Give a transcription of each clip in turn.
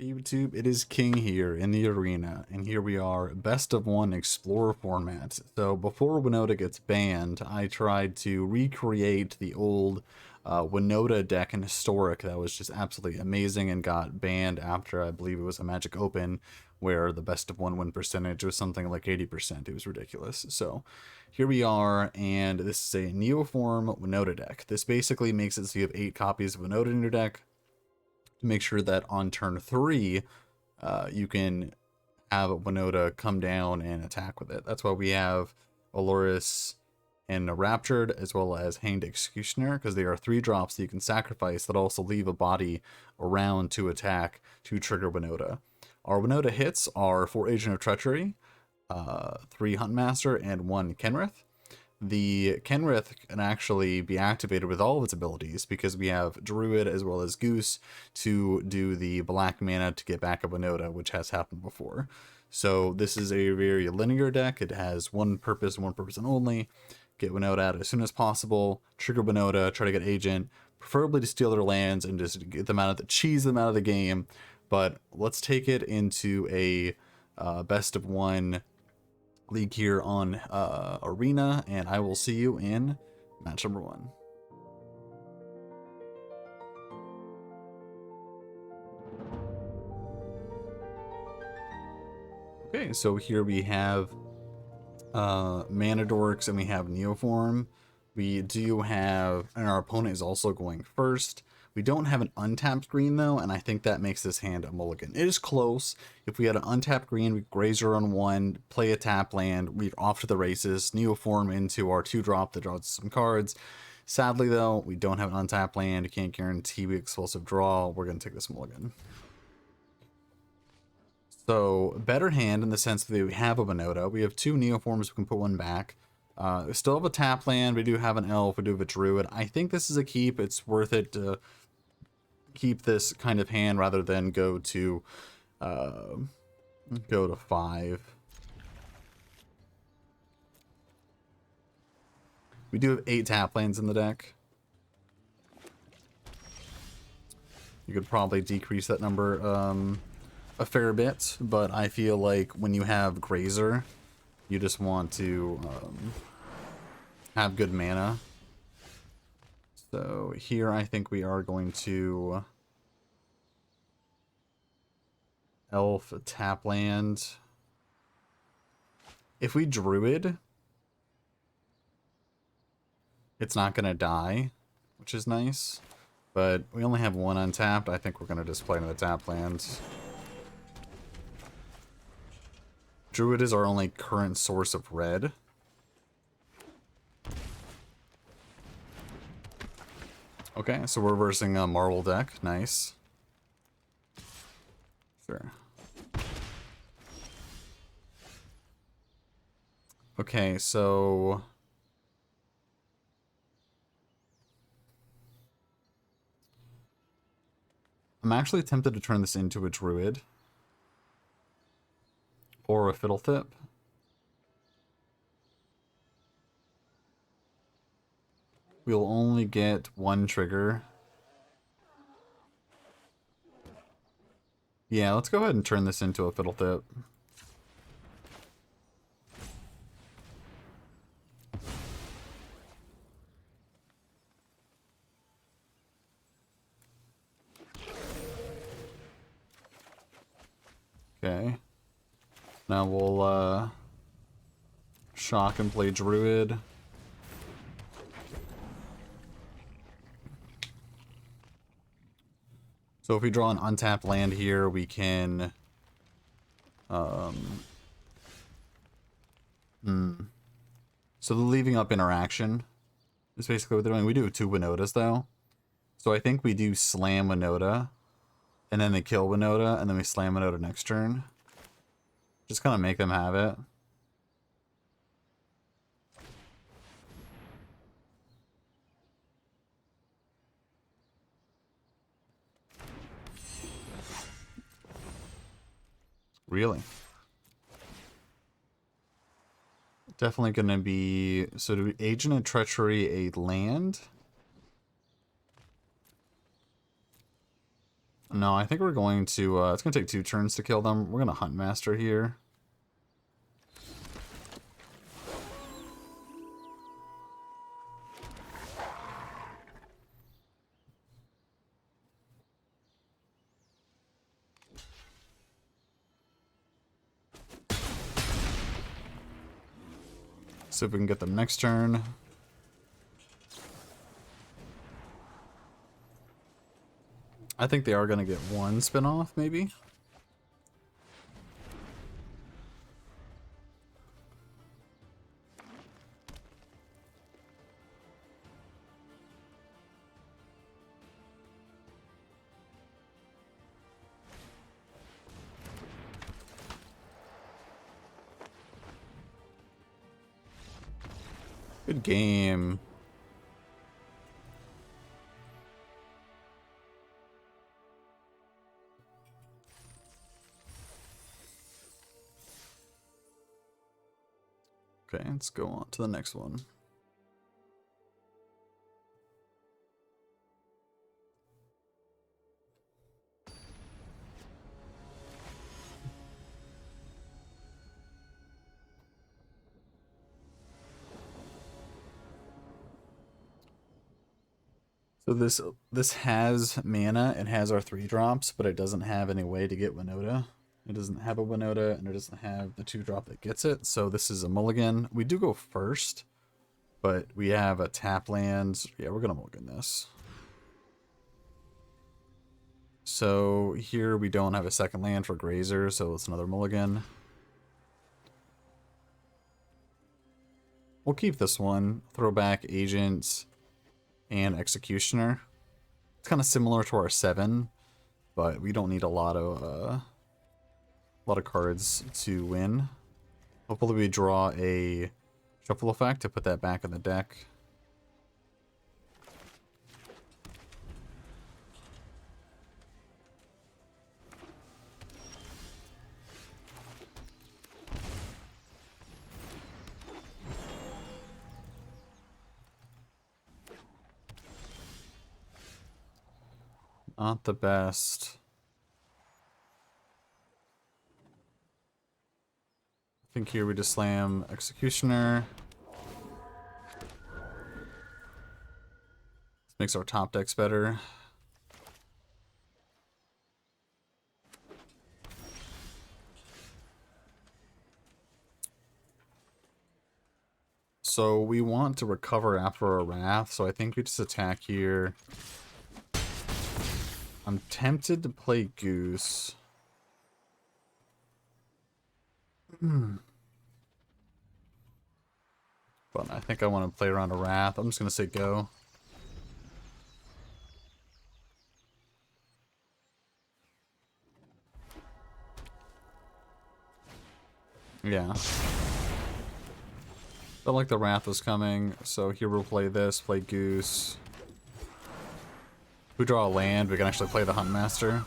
Hey YouTube, it is King here in the arena, and here we are, best of one Explorer format. So before Winota gets banned, I tried to recreate the old Winota deck in Historic that was just absolutely amazing and got banned after I believe it was a Magic Open, where the best of one win percentage was something like 80%. It was ridiculous. So here we are, and this is a Neoform Winota deck. This basically makes it so you have 8 copies of Winota in your deck, to make sure that on turn 3, you can have Winota come down and attack with it. That's why we have Aloris and Raptured, as well as Hanged Executioner, because they are 3 drops that you can sacrifice that also leave a body around to attack to trigger Winota. Our Winota hits are 4 Agent of Treachery, 3 Huntmaster, and 1 Kenrith. The Kenrith can actually be activated with all of its abilities because we have Druid as well as Goose to do the black mana to get back a Winota, which has happened before. So this is a very linear deck. It has one purpose and one purpose only. Get Winota out as soon as possible, trigger Winota, try to get Agent, preferably to steal their lands and just get them out of cheese them out of the game. But let's take it into a best of one league here on Arena, and I will see you in match number 1. Okay, so here we have Mana Dorks and we have Neoform. We do have, and our opponent is also going first. We don't have an untapped green though, and I think that makes this hand a mulligan. It is close. If we had an untapped green, we grazer on 1, play a tap land, we're off to the races, Neoform into our 2-drop that draws some cards. Sadly though, we don't have an untapped land. You can't guarantee we explosive draw. We're going to take this mulligan. So, better hand in the sense that we have a Winota. We have 2 Neoforms, we can put 1 back. We still have a tap land, we do have an elf, we do have a druid. I think this is a keep. It's worth it to keep this kind of hand rather than go to 5. We do have 8 tap lands in the deck. You could probably decrease that number a fair bit, but I feel like when you have Grazer, you just want to have good mana. So here I think we are going to elf tap land. If we druid, it's not going to die, which is nice. But we only have 1 untapped. I think we're going to just play another tap land. Druid is our only current source of red. Okay, so we're versing a Marvel deck. Nice. Sure. Okay, so I'm actually tempted to turn this into a druid or a fiddletip. We'll only get 1 trigger. Yeah, let's go ahead and turn this into a fiddletip. Okay. Now we'll shock and play druid. So if we draw an untapped land here, we can so the leaving up interaction is basically what they're doing. We do have 2 Winotas though. So I think we do slam Winota, and then they kill Winota, and then we slam Winota next turn. Just kind of make them have it. Really? Definitely going to be... So do we Agent of Treachery a land? No, I think we're going to, it's going to take 2 turns to kill them. We're going to Hunt Master here. See if we can get them next turn. I think they are going to get 1 spin-off, maybe. Good game. Okay, let's go on to the next one. So this has mana, it has our 3 drops, but it doesn't have any way to get Winota. It doesn't have a Winota, and it doesn't have the 2 drop that gets it. So this is a mulligan. We do go first, but we have a tap land. Yeah, we're gonna mulligan this. So here we don't have a second land for Grazer, so it's another mulligan. We'll keep this one. Throw back Agent and Executioner. It's kind of similar to our 7, but we don't need a lot of cards to win. Hopefully we draw a shuffle effect to put that back in the deck. Not the best. I think here we just slam Executioner. This makes our top decks better. So we want to recover after a Wrath, so I think we just attack here. I'm tempted to play Goose. But I think I want to play around a Wrath. I'm just going to say go. Yeah. Felt like the Wrath was coming, so here we'll play this, play Goose. If we draw a land, we can actually play the Hunt Master.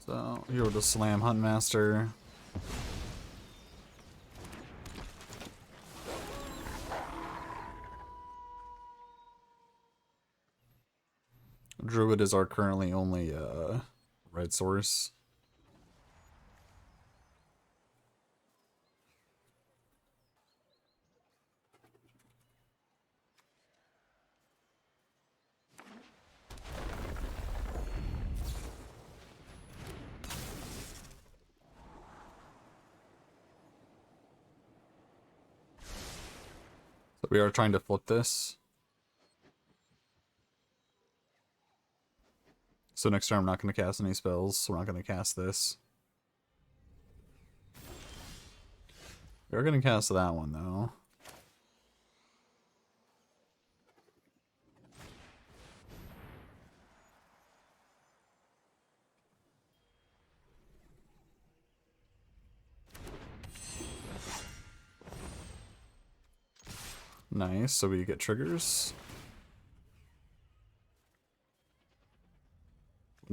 So here we'll just slam Hunt Master. Druid is our currently only red source. So we are trying to flip this. So next turn I'm not going to cast any spells, so we're not going to cast this. We are going to cast that one, though. Nice, so we get triggers.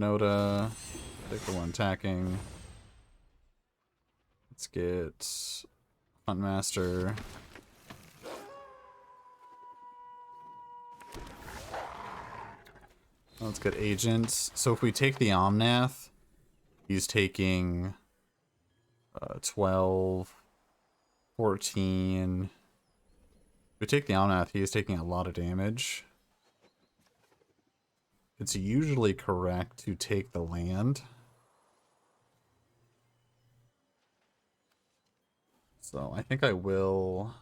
Winota. Take the one attacking. Let's get Huntmaster. Let's get Agents. So if we take the Omnath, he's taking 12, 14. If we take the Omnath, he is taking a lot of damage. It's usually correct to take the land. So I think I will...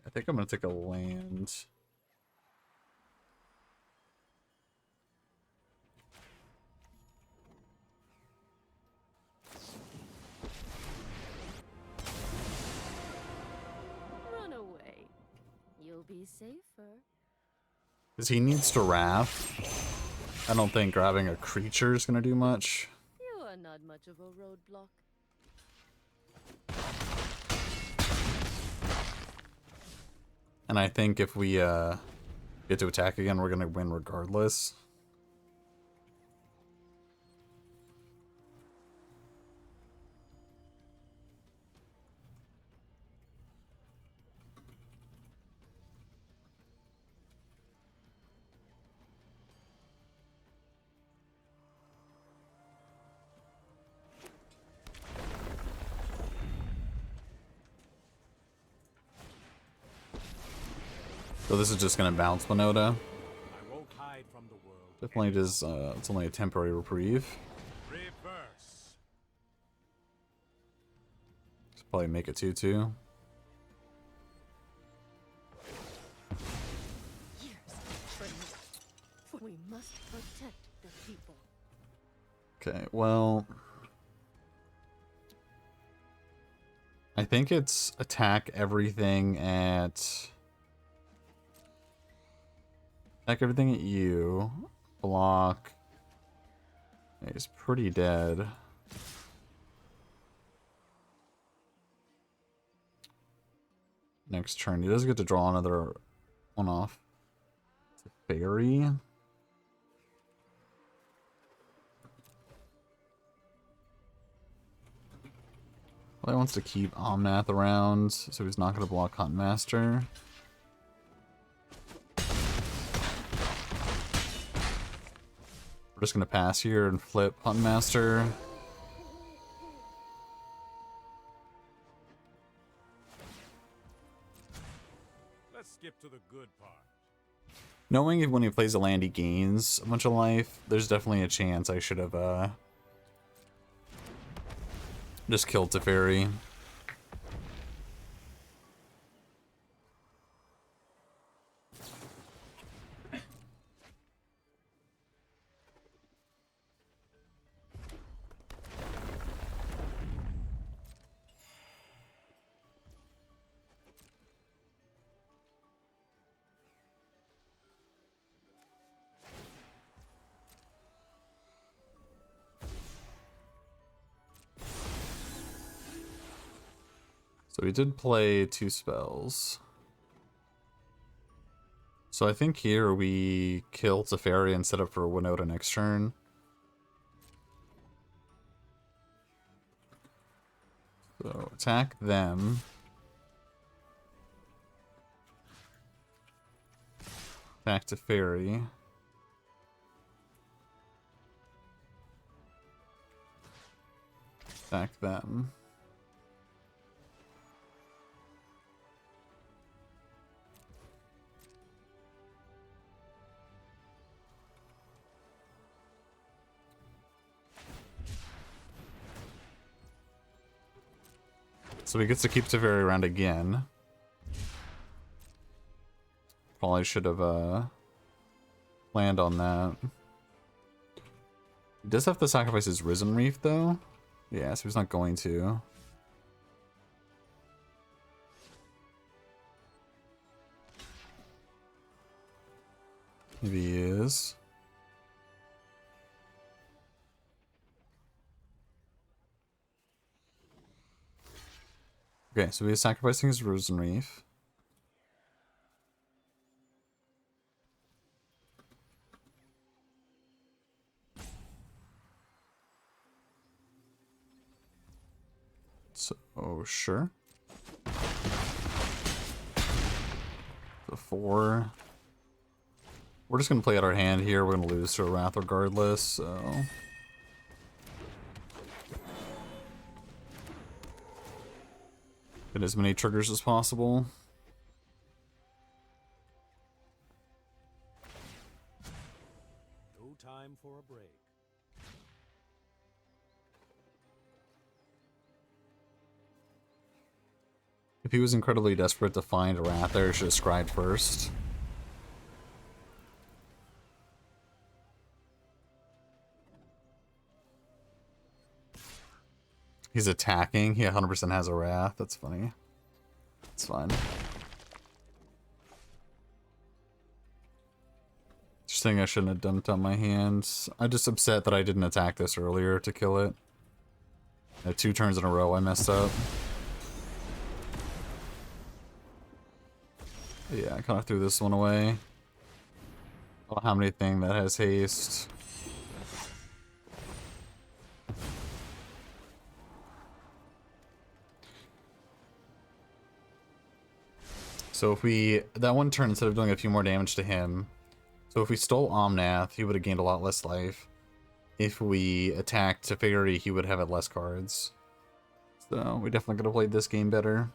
I think I'm going to take a land. Run away. You'll be safer. Because he needs to wrath. I don't think grabbing a creature is going to do much. You are not much of a roadblock. And I think if we get to attack again, we're going to win regardless. So this is just going to bounce Winota. Definitely does, it's only a temporary reprieve. Reverse. Should probably make it 2/2. Years of training. For we must protect the people. Okay, well... I think it's attack everything at... Attack everything at you. Block. He's pretty dead. Next turn. He does get to draw another one off. It's a fairy. Well, he wants to keep Omnath around, so he's not going to block Huntmaster. We're just going to pass here and flip Huntmaster. Let's skip to the good part. Knowing when he plays a land he gains a bunch of life, there's definitely a chance I should have just killed Teferi. So he did play 2 spells. So I think here we kill Teferi and set up for Winota next turn. So attack them. Attack Teferi. Attack them. So he gets to keep Teferi around again. Probably should have planned on that. He does have to sacrifice his Risen Reef though. Yeah, so he's not going to. Maybe he is. Okay, so he is sacrificing his Risen Reef. So, sure. The 4. We're just gonna play out our hand here. We're gonna lose to a Wrath regardless, so... Get as many triggers as possible. No time for a break. If he was incredibly desperate to find a Wrath there, he should have scryed first. He's attacking. He 100% has a Wrath. That's funny. It's fine. Just think I shouldn't have dumped on my hands. I'm just upset that I didn't attack this earlier to kill it. 2 turns in a row I messed up. Yeah, I kind of threw this one away. I don't have anything that has haste. So if we, that one turn, instead of doing a few more damage to him, so if we stole Omnath, he would have gained a lot less life. If we attacked Teferi, he would have had less cards. So we definitely could have played this game better.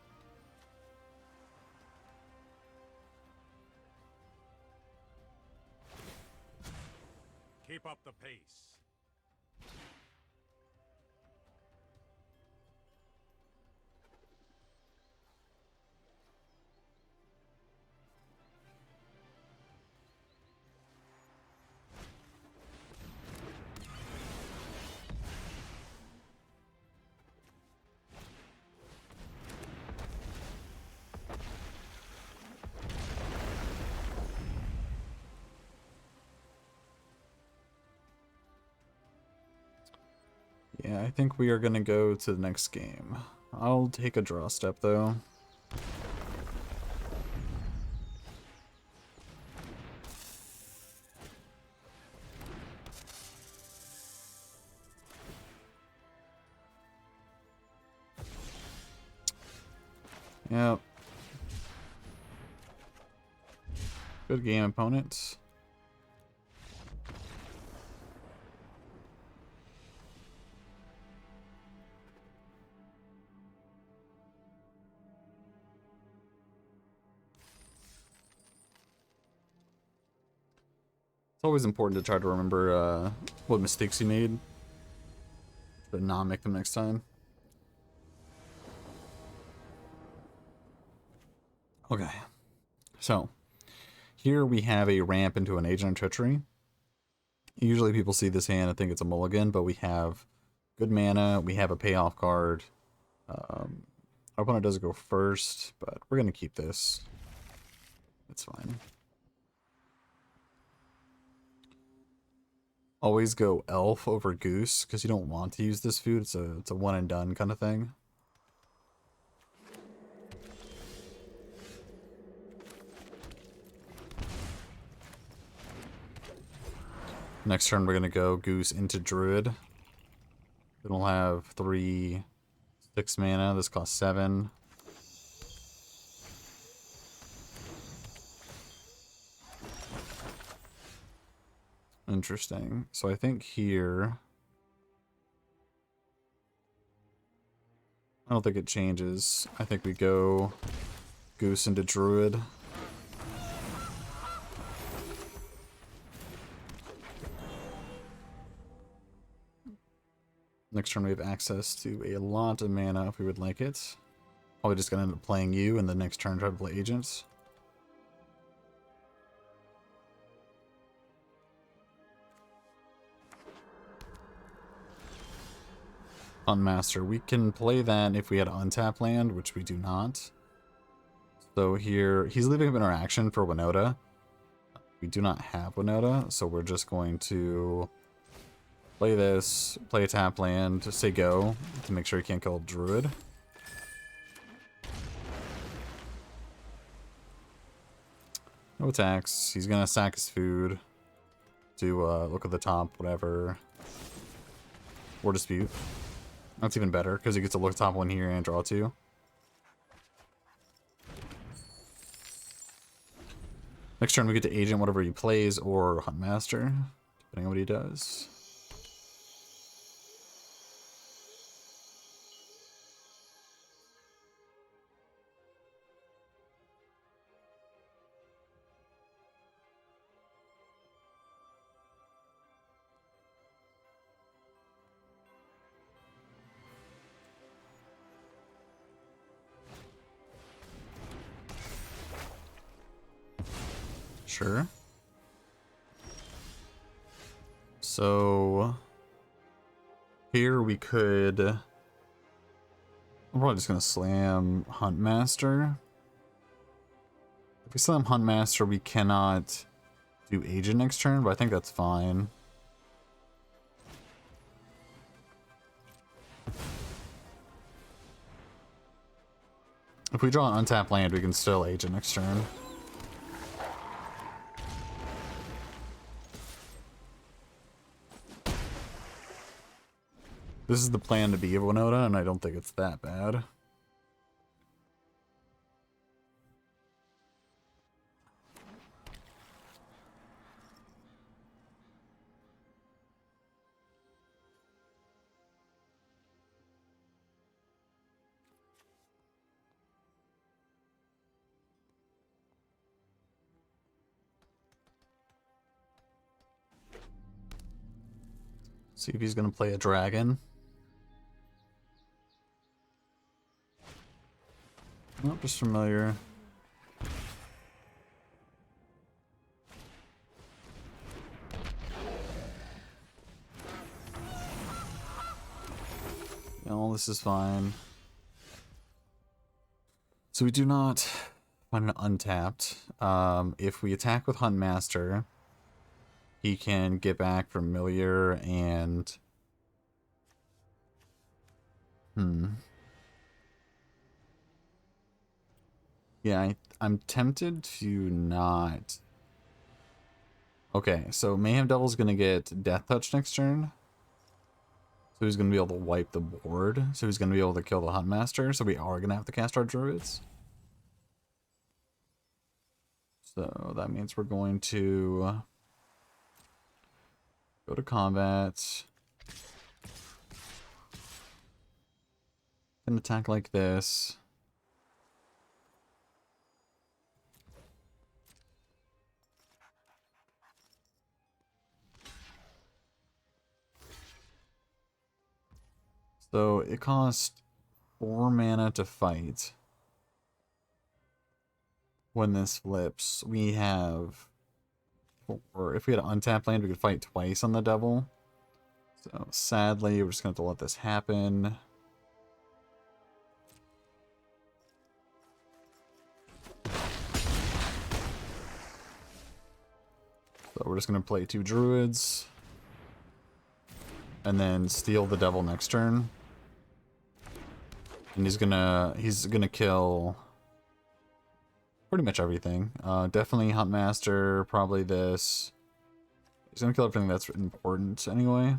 Keep up the pace. Yeah, I think we are going to go to the next game. I'll take a draw step, though. Yep. Good game, opponent. It's always important to try to remember what mistakes you made, but not make them next time. Okay, so here we have a ramp into an Agent of Treachery. Usually people see this hand and think it's a mulligan, but we have good mana, we have a payoff card. Our opponent does go first, but we're going to keep this. It's fine. Always go elf over goose, because you don't want to use this food. It's a one and done kind of thing. Next turn we're going to go goose into druid. Then we'll have 3 6 mana. This costs 7. Interesting. So I think here... I don't think it changes. I think we go goose into druid. Next turn we have access to a lot of mana if we would like it. Probably just gonna end up playing you, and the next turn try to play agents. Unmaster. We can play that if we had untap land, which we do not. So here, he's leaving up interaction for Winota. We do not have Winota, so we're just going to play this, play a tap land, say go, to make sure he can't kill Druid. No attacks. He's gonna sack his food to look at the top, whatever. Or dispute. That's even better, because he gets to look top one here and draw two. Next turn we get to agent whatever he plays or Hunt Master, depending on what he does. Sure. So here we could. I'm probably just gonna slam Hunt Master. If we slam Hunt Master, we cannot do Agent next turn, but I think that's fine. If we draw an untapped land, we can still Agent next turn. This is the plan to be of Winota, and I don't think it's that bad. See if he's going to play a dragon. Nope, just familiar. No, this is fine. So we do not find an untapped. If we attack with Hunt Master, he can get back familiar and... Yeah, I'm tempted to not... Okay, so Mayhem Devil's gonna get Death Touch next turn. So he's gonna be able to wipe the board. So he's gonna be able to kill the Hunt Master. So we are gonna have to cast our Druids. So that means we're going to go to combat. An attack like this. So it costs 4 mana to fight. When this flips, we have... Or if we had an untapped land, we could fight twice on the devil. So sadly, we're just going to have to let this happen. So we're just going to play 2 Druids. And then steal the devil next turn. And he's gonna kill pretty much everything. Definitely Hunt Master, probably this. He's gonna kill everything that's important anyway.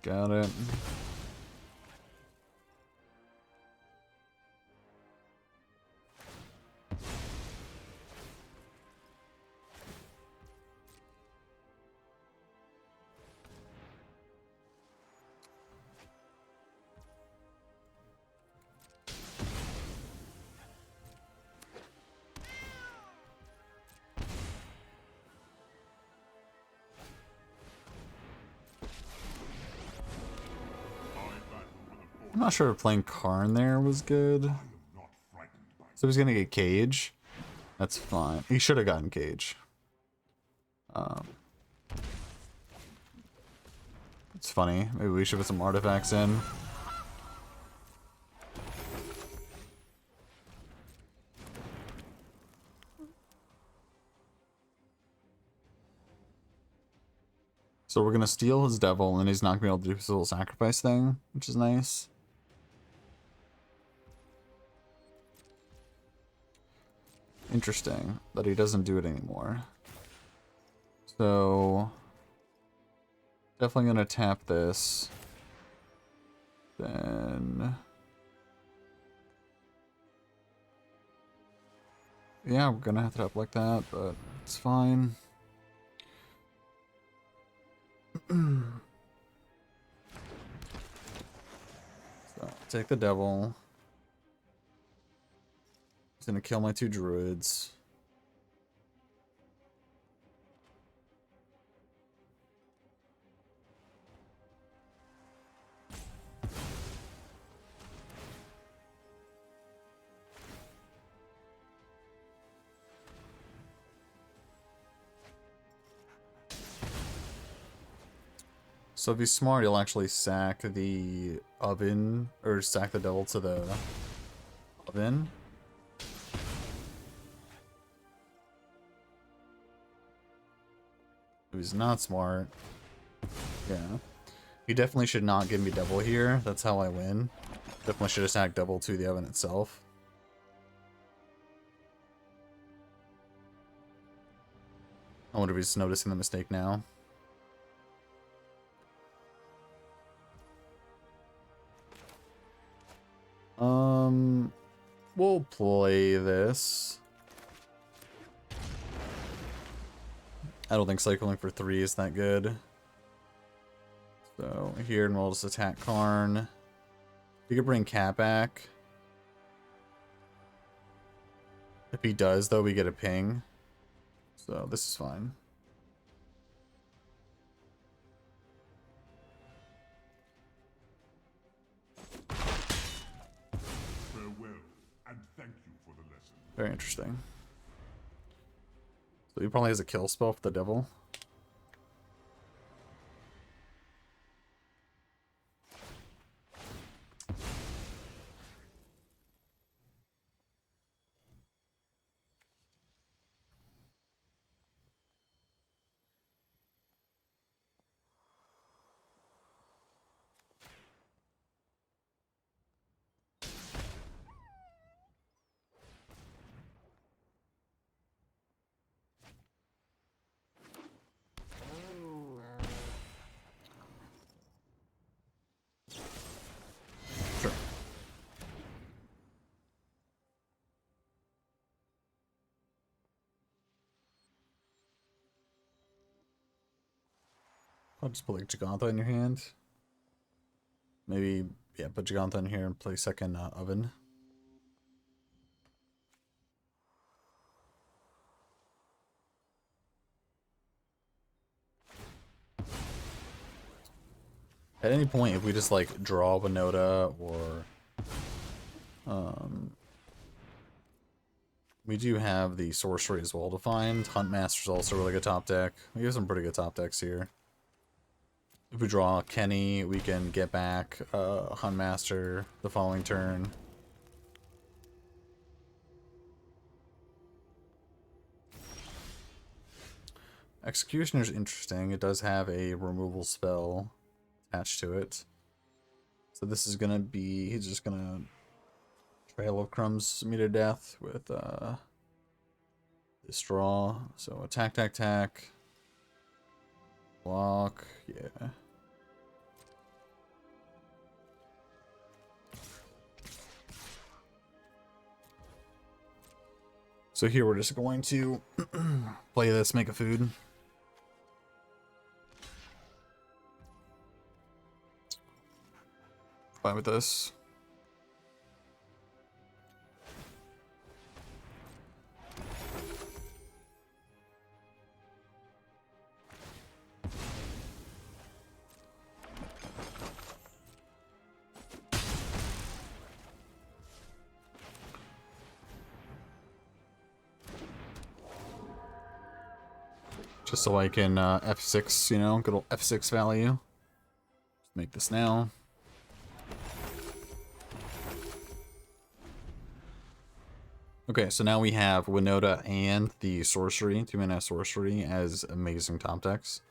Got it. I'm not sure if playing Karn there was good. So he's gonna get Cage. That's fine. He should have gotten Cage. It's funny. Maybe we should put some artifacts in. So we're gonna steal his devil, and he's not gonna be able to do his little sacrifice thing, which is nice. Interesting that he doesn't do it anymore. So definitely gonna tap this. Then yeah, we're gonna have to tap like that, but it's fine. So take the devil. He's gonna kill my 2 druids. So if he's smart, he'll actually sack the oven, or sack the devil to the oven. If he's not smart, yeah. He definitely should not give me devil here. That's how I win. Definitely should have sacked devil to the oven itself. I wonder if he's noticing the mistake now. We'll play this. I don't think cycling for 3 is that good. So here, and we'll just attack Karn. We could bring Cat back. If he does, though, we get a ping. So this is fine. Farewell, and thank you for the lesson. Very interesting. So he probably has a kill spell for the devil. Sure. I'll just put like Gigantha in your hand. Maybe, yeah, put Gigantha in here and play second oven. At any point, if we just like draw Winota or we do have the sorcery as well to find. Huntmaster's also a really good top deck. We have some pretty good top decks here. If we draw Kenny, we can get back Huntmaster the following turn. Executioner's interesting. It does have a removal spell attached to it. So this is gonna be, he's just gonna Trail of Crumbs me to death with this draw. So attack, attack, attack. Block, yeah. So here we're just going to play this, make a food. Fine with this. Just so I can F6, you know, good old F6 value. Just make this now. Okay, so now we have Winota and the sorcery, 2-mana sorcery, as amazing top decks.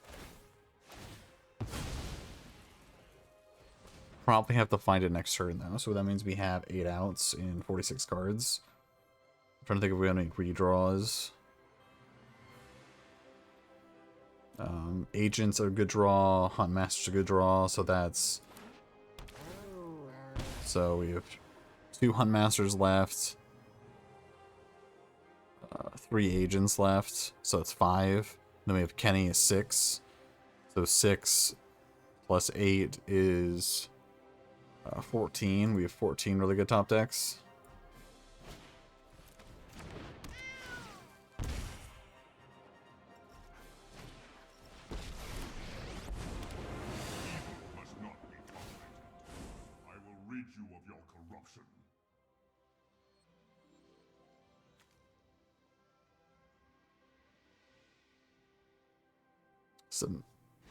Probably have to find it next turn though, so that means we have 8 outs in 46 cards. trying to think if we have any redraws. Agents are a good draw. Hunt Master's a good draw. So that's... So we have 2 Hunt Masters left. 3 Agents left. So it's 5. Then we have Kenny is 6. So 6 plus 8 is 14. We have 14 really good top decks. Must not be tolerated. I will rid you of your corruption. So,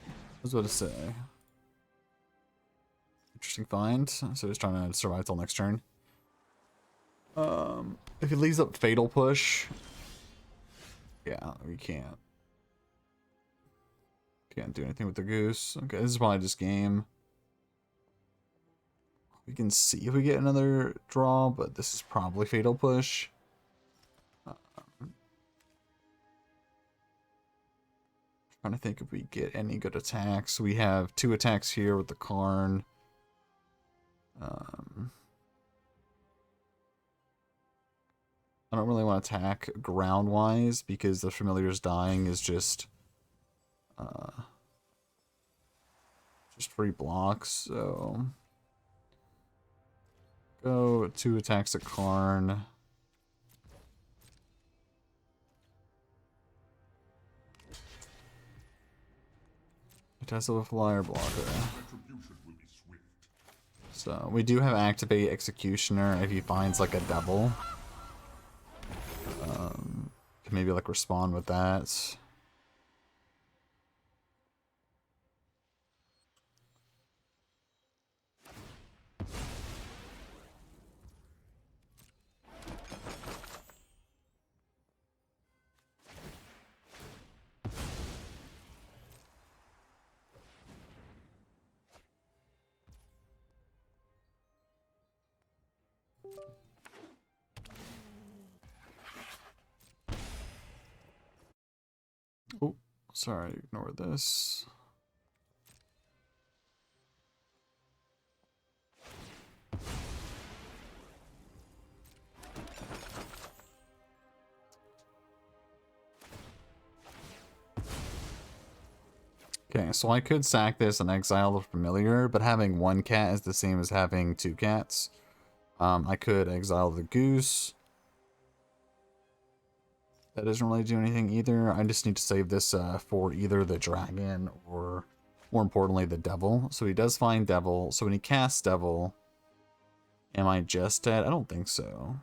I was about to say. Interesting find. So just trying to survive till next turn. If he leaves up Fatal Push, yeah, we can't do anything with the Goose. Okay, this is probably just game. We can see if we get another draw, but this is probably Fatal Push. Trying to think if we get any good attacks. We have 2 attacks here with the Karn. I don't really want to attack ground-wise because the Familiar's dying is just free blocks. So go 2 attacks at Karn. It has a flyer blocker. Attribution will be swift. So we do have activate Executioner if he finds like a devil. Can maybe like respond with that. Oh, sorry, ignore this. Okay, so I could sack this and exile the Familiar, but having 1 cat is the same as having 2 cats. I could exile the Goose. That doesn't really do anything either. I just need to save this for either the Dragon or, more importantly, the Devil. So he does find Devil. So when he casts Devil, am I just dead? I don't think so.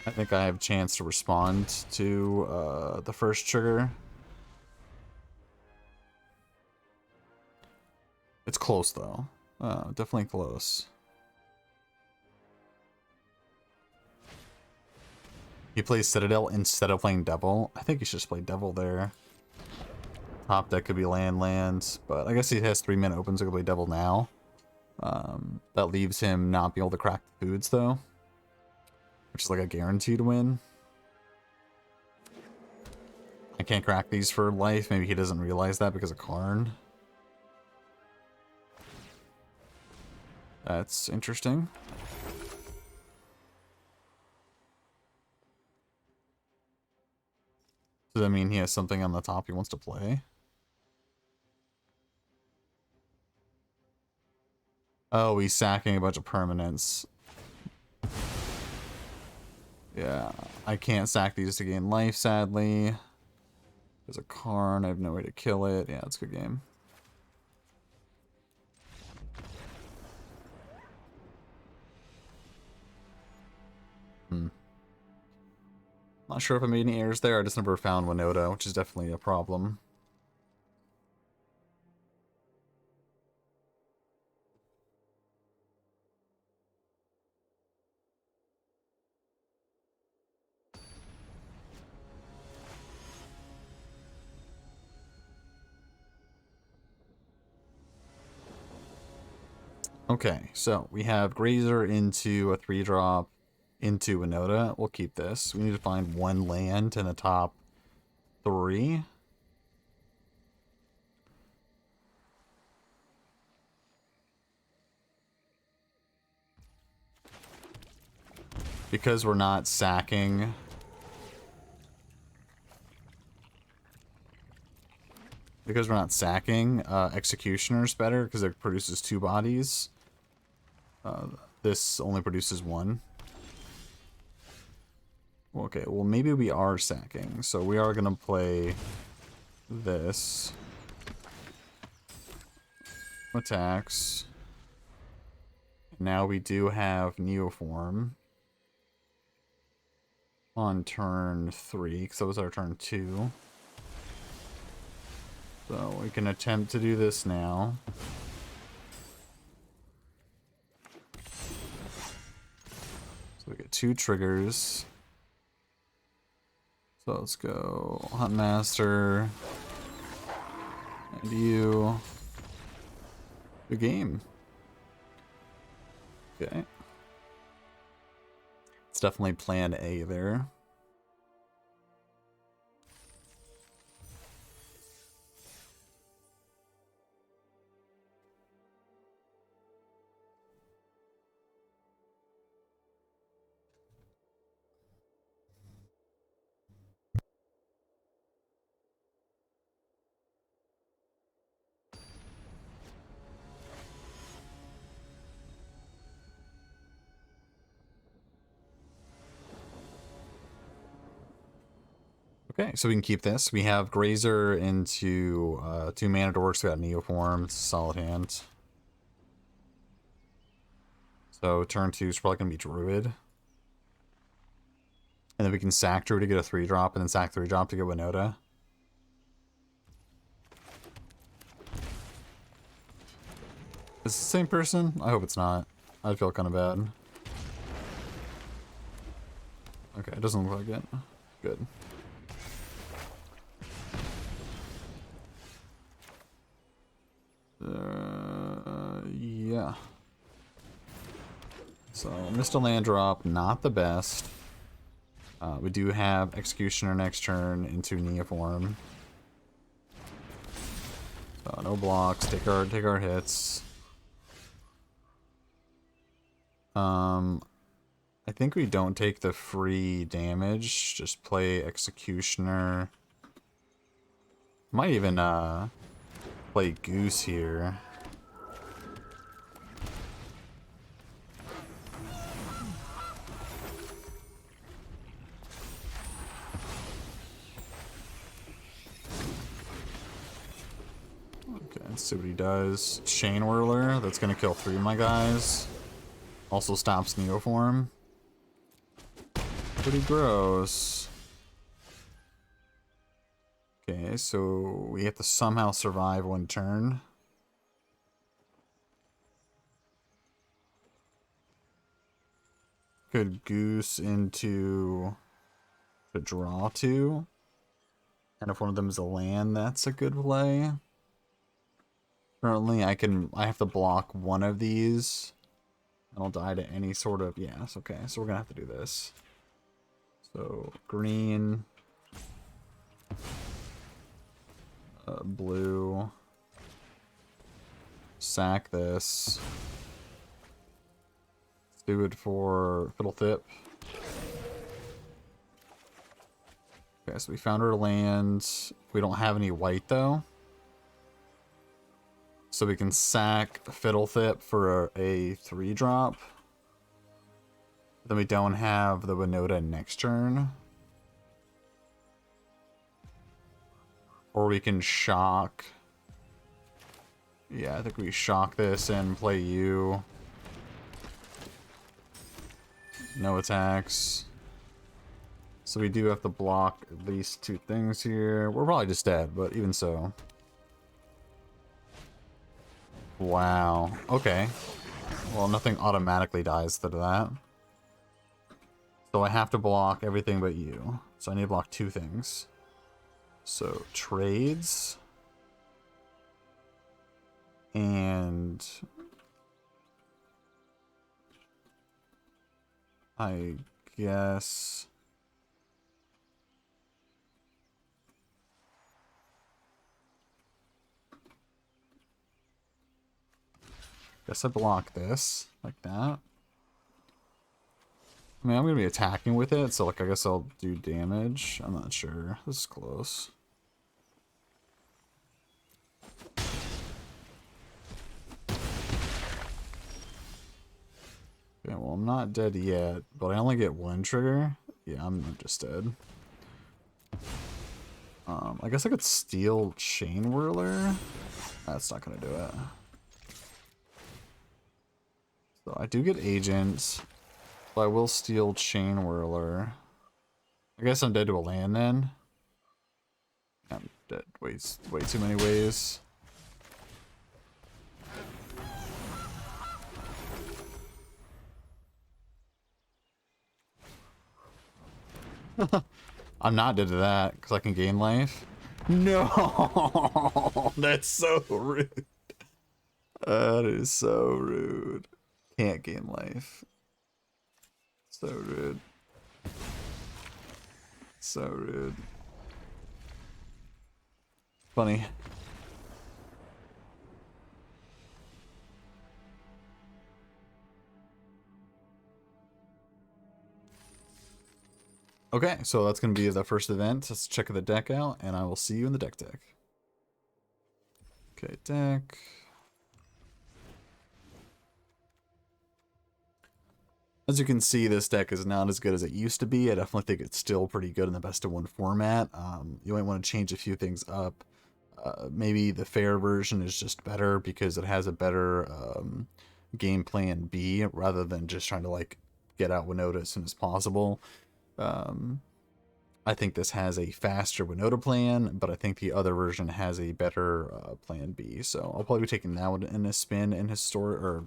I think I have a chance to respond to the first trigger. It's close, though. Definitely close. He plays Citadel instead of playing Devil. I think he should just play Devil there. Top deck could be land, but I guess he has 3-mana open, so he can play Devil now. That leaves him not being able to crack the foods, though. Which is like a guaranteed win. I can't crack these for life. Maybe he doesn't realize that because of Karn. That's interesting. Does that mean he has something on the top he wants to play? Oh, he's sacking a bunch of permanents. Yeah, I can't sack these to gain life, sadly. There's a Karn, I have no way to kill it. Yeah, it's a good game. Not sure if I made any errors there. I just never found Winota, which is definitely a problem. Okay, so we have Grazer into a 3-drop. into Winota. We'll keep this. We need to find one land in the top 3. Because we're not sacking. Because we're not sacking, Executioner's better because it produces 2 bodies. This only produces 1. Okay, well maybe we are sacking. So we are going to play this. Attacks. Now we do have Neoform on turn 3, because that was our turn 2. So we can attempt to do this now. So we get 2 triggers. So let's go Huntmaster and you. Good game. Okay. It's definitely plan A there. Okay, so we can keep this. We have Grazer into 2 mana dorks. We got Neoform. It's a solid hand. So turn 2 is probably going to be Druid. And then we can sack Druid to get a 3-drop, and then sack 3-drop to get Winota. Is it the same person? I hope it's not. I'd feel kind of bad. Okay, it doesn't look like it. Good. Yeah. So, missed a land drop, not the best. We do have Executioner next turn into Neoform. So, no blocks, take our hits. I think we don't take the free damage, just play Executioner. Might even play Goose here. Okay, let's see what he does. Chain Whirler, that's gonna kill 3 of my guys. Also stops Neoform. Pretty gross. Okay, so we have to somehow survive 1 turn. Could Goose into to draw 2. And if one of them is a land, that's a good play. Currently, I have to block 1 of these. And I'll die to any sort of, yes, okay, so we're gonna have to do this. So, green. Blue. Sack this. Let's do it for Fiddlethip. Okay, so we found our land. We don't have any white, though. So we can sack Fiddlethip for a 3-drop. Then we don't have the Winota next turn. Or we can shock. Yeah, I think we shock this and play you. No attacks. So we do have to block at least 2 things here. We're probably just dead, but even so. Wow. Okay. Well, nothing automatically dies to that. So I have to block everything but you. So I need to block 2 things. So trades. And I guess. Guess I block this like that. I mean, I'm gonna be attacking with it, so like I guess I'll do damage. I'm not sure. This is close. Okay, well I'm not dead yet, but I only get one trigger. Yeah, I'm just dead. I guess I could steal Chain Whirler. That's not gonna do it. So I do get Agent, but I will steal Chain Whirler. I guess I'm dead to a land then. I'm dead way too many ways. I'm not dead to that because I can gain life. No, that's so rude. That is so rude. Can't gain life. So rude. So rude. Funny. Okay, so that's going to be the first event. Let's check the deck out, and I will see you in the deck. Okay, deck. As you can see, this deck is not as good as it used to be. I definitely think it's still pretty good in the best of one format. You might want to change a few things up. Maybe the fair version is just better because it has a better game plan B rather than just trying to like get out Winota as soon as possible. I think this has a faster Winota plan, but I think the other version has a better plan B. So I'll probably be taking that one in a spin in Explorer,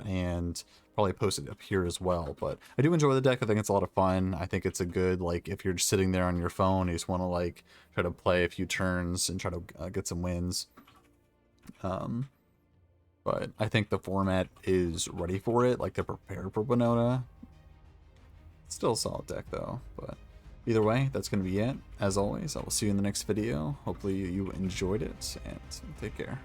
and probably post it up here as well. But I do enjoy the deck. I think it's a lot of fun. I think it's a good, like, if you're just sitting there on your phone, you just want to like try to play a few turns and try to get some wins. But I think the format is ready for it. Like, they're prepared for Winota. Still a solid deck though, but either way, that's going to be it. As always, I will see you in the next video. Hopefully you enjoyed it, and take care.